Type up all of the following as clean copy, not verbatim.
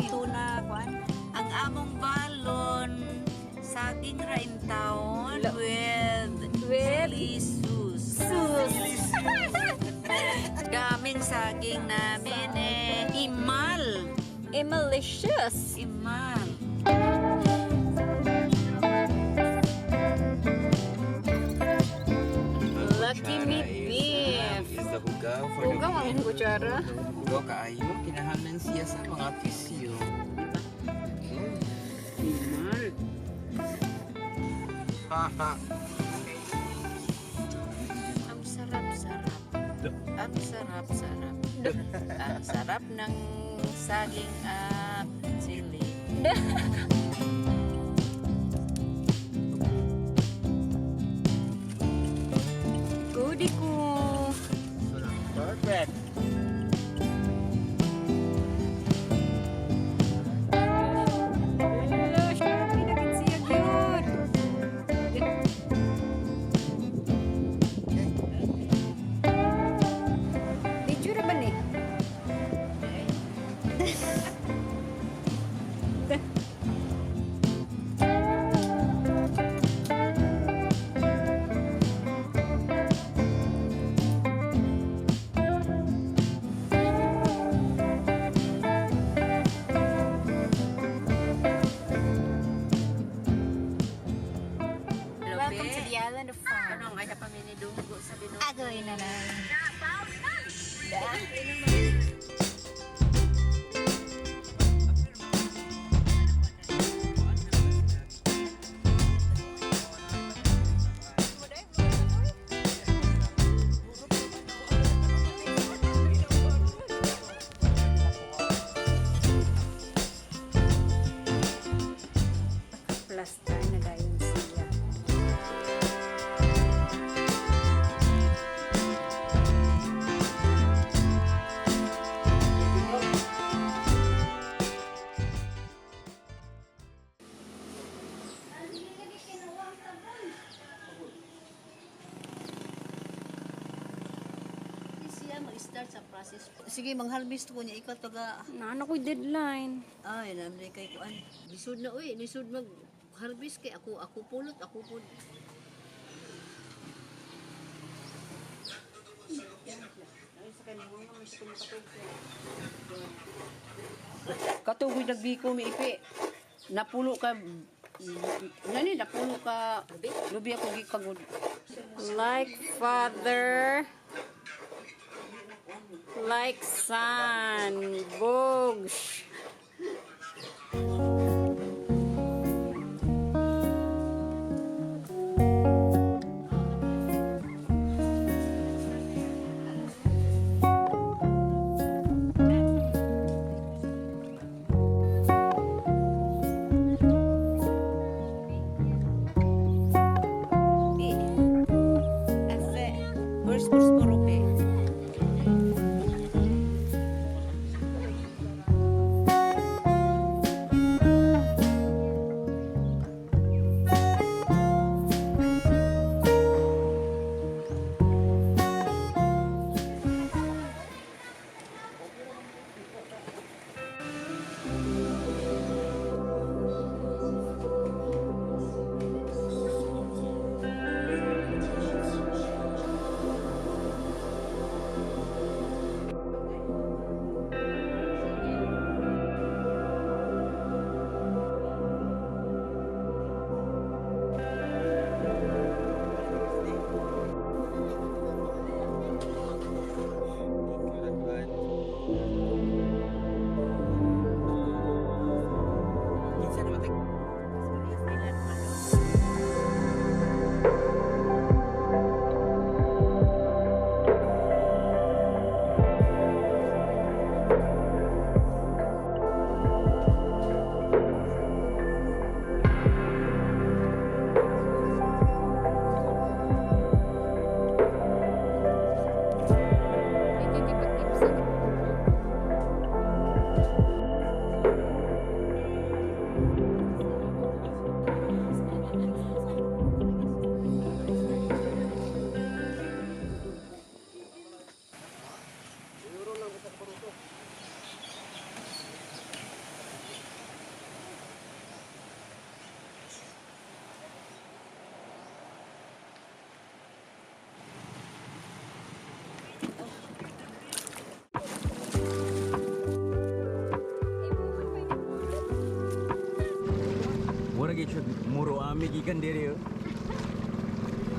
tuna kuan. Ang among balon saging rain town with chili sauce. Daming saging namin imal. Imalicious. Imal. Lucky me beef. Is the hugaw for Hugaw ang kutsara. Hugaw kaayo, kinahanglan siya sa mga pisyo. Imal. Haha. Ang sarap-sarap. Ang sarap-sarap. Ang sarap ng saging at chili. Goody ko. Perfect. Hello, Sharpie na kin siya cute. Video na ba ni? Welcome to the island of fun. Ano nga pa minidunggo sa binugo? Agoy na lang. Plaster na dayon siya. Siya mag-start sa process. Sige, mag-harvest ko niya. Ikaw taga... Nana ko'y deadline. Ay, namin kay kuan. Lisod na, uy. Lisod mag-harvest kay ako. Ako pulot, ako pulot. Katugoy nagbiko mi ipi. Napulo ka nani napulo ka lubi ako gikagod. Like father, like son, Bogs. Kurs kurupe. kami gikan diri oh.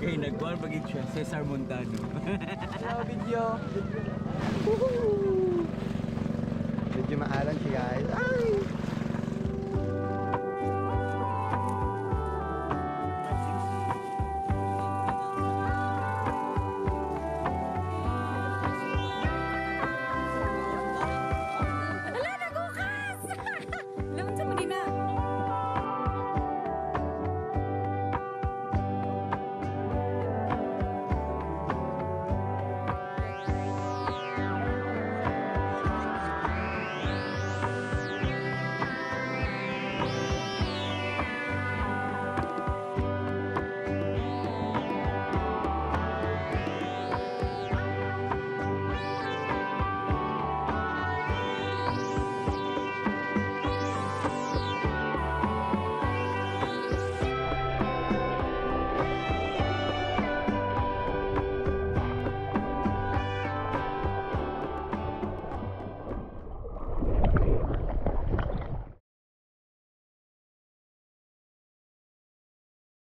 Kay nagwal bagid siya Cesar Montano. Hello video. Medyo maalan siya guys. Ay!